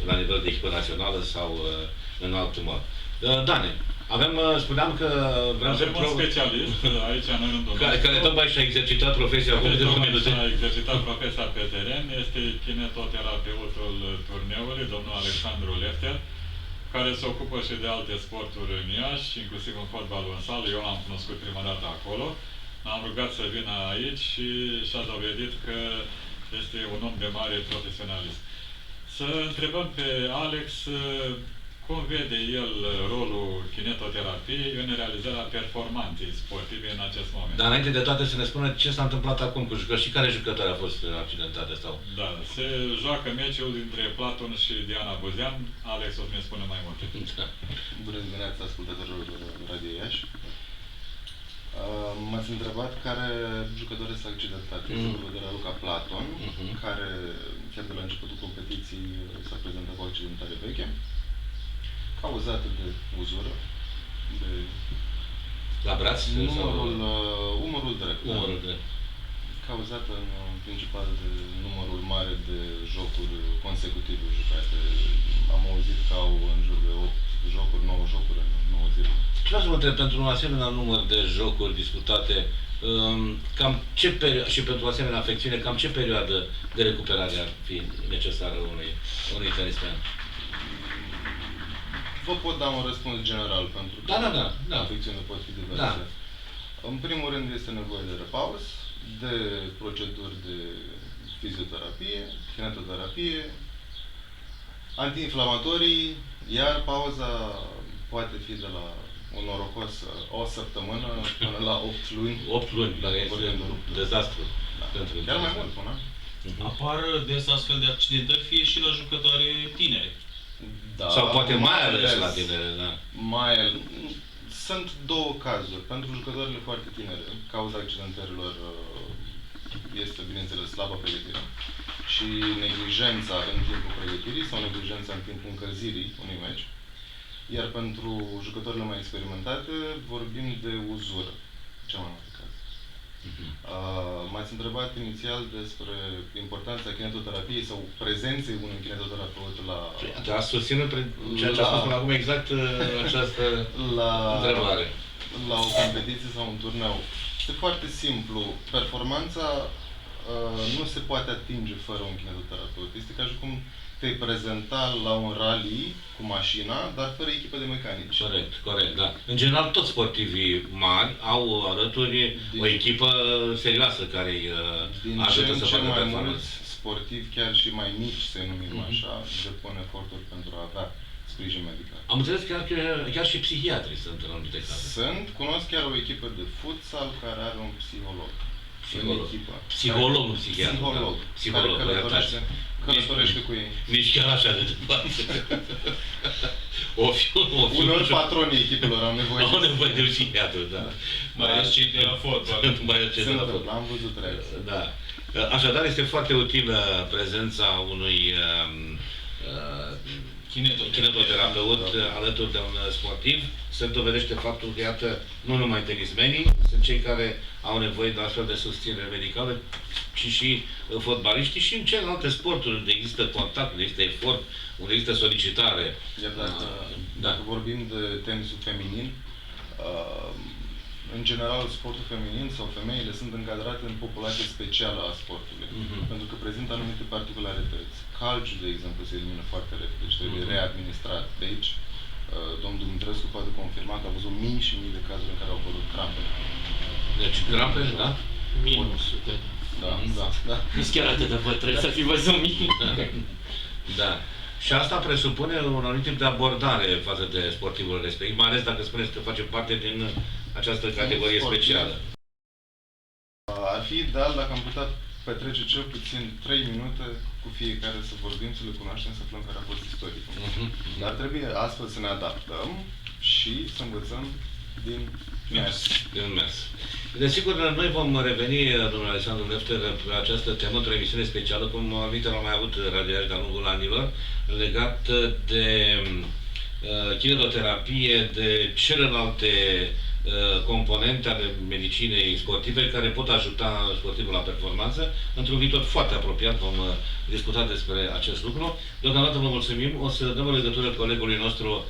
La nivel de echipă națională sau în alt mod. Dane, spuneam că vreau să un specialist aici în rândul care tocmai și-a exercitat profesia a exercitat profesia pe teren, este kinetoterapeutul turneului, domnul Alexandru Lefter, care se ocupă și de alte sporturi în Iași, inclusiv în fotbalul în sală. Eu l-am cunoscut prima dată acolo. Am rugat să vină aici și și-a dovedit că este un om de mare profesionalism. Să întrebăm pe Alex cum vede el rolul kinetoterapiei în realizarea performanței sportive în acest moment. Dar înainte de toate să ne spună ce s-a întâmplat acum cu jucători și care jucători a fost accidentate sau? Da, se joacă meciul dintre Platon și Diana Buzean. Alex o să ne spună mai multe. Da. Bună dimineața, ascultătorilor Radio Iași. M-ați întrebat care jucător este accidentat. Este vorba de la Luca Platon, care chiar de la începutul competiției s-a prezentat cu o accidentare veche, cauzată de uzură, de la braț? Umărul drept. Umărul drept. Cauzată în principal de numărul mare de jocuri consecutive jucate. Am auzit că au în jur de 8 jocuri, 9 jocuri în 9 zile. Ce vreau să vă întreb, pentru un asemenea număr de jocuri disputate, cam ce și pentru o asemenea afecțiune, cam ce perioadă de recuperare ar fi necesară unui tenismen? Vă pot da un răspuns general, pentru că afecțiunile pot fi diverse. Da. În primul rând este nevoie de repaus, de proceduri de fizioterapie, kinetoterapie, antiinflamatorii, iar pauza poate fi de la un norocos o săptămână până la 8 luni. 8 luni, care este dezastru. Da. Chiar mai mult, până. Apar des astfel de accidentări, fie și la jucătoare tinere. Da, sau poate mai ales la tinere, da. Sunt două cazuri. Pentru jucătoarele foarte tinere, cauza accidentărilor este, bineînțeles, slabă pregătire și neglijența în timpul pregătirii sau neglijența în timpul încălzirii unui meci. Iar pentru jucătorile mai experimentate, vorbim de uzură, cel mai mare caz. M-ați întrebat inițial despre importanța kinetoterapiei sau prezenței unui kinetoterapeut la... Da, susținut ceea ce a spus până acum exact această întrebare. La o competiție sau un turneu. Este foarte simplu. Performanța nu se poate atinge fără un kinetoterapeut. Este ca și cum te-ai prezenta la un rally cu mașina, dar fără echipă de mecanici. Corect, da. În general, toți sportivii mari au alături o echipă serioasă care îi ajută să facă performanță. Din ce mai mulți sportivi, chiar și mai mici, să numim așa, depun eforturi pentru a avea sprijin medical. Am înțeles că chiar și psihiatrii sunt în anumite cazuri. Cunosc chiar o echipă de futsal care are un psiholog. Psiholog, nu psihiatru. Psiholog, călătorește cu ei. Nici chiar așa de departe. Uneori patronii echipelor au nevoie de psihiatru, da. Mai ales cei de la fotbal. Am văzut reacții. Da. Așadar, este foarte utilă prezența unui kinetoterapeut alături de un sportiv. Se dovedește faptul că, iată, nu numai tenismenii sunt cei care au nevoie de astfel de susținere medicală, ci și fotbaliștii și în celelalte sporturi unde există contact, unde există efort, unde există solicitare. Iar dacă vorbim de tenisul feminin, în general, sportul feminin sau femeile sunt încadrate în populație specială a sportului, pentru că prezintă anumite particularități. Calciul, de exemplu, se elimină foarte repede și trebuie readministrat. De aici, domnul Dumitrescu poate confirma că a văzut mii și mii de cazuri în care au apărut crampe. Deci crampe, da? Mii, nu sute. Da. Nici chiar atât de văd, trebuie să fi văzut mii. Da. Și asta presupune un anumit tip de abordare față de sportivul respectiv, mai ales dacă spuneți că face parte din această categorie specială. Ar fi ideal dacă am putea petrece cel puțin 3 minute cu fiecare să vorbim, să le cunoaștem, să aflăm care a fost istoricul. Dar trebuie astfel să ne adaptăm și să învățăm din mers. Desigur, noi vom reveni, domnul Alexandru Lefter, pe această temă într-o emisiune specială, cum aminte l-am mai avut Radio Iași de-a lungul anilor, legat de kinetoterapie, de celelalte componente ale medicinei sportive care pot ajuta sportivul la performanță. Într-un viitor foarte apropiat vom discuta despre acest lucru. Deocamdată vă mulțumim. O să dăm o legătură colegului nostru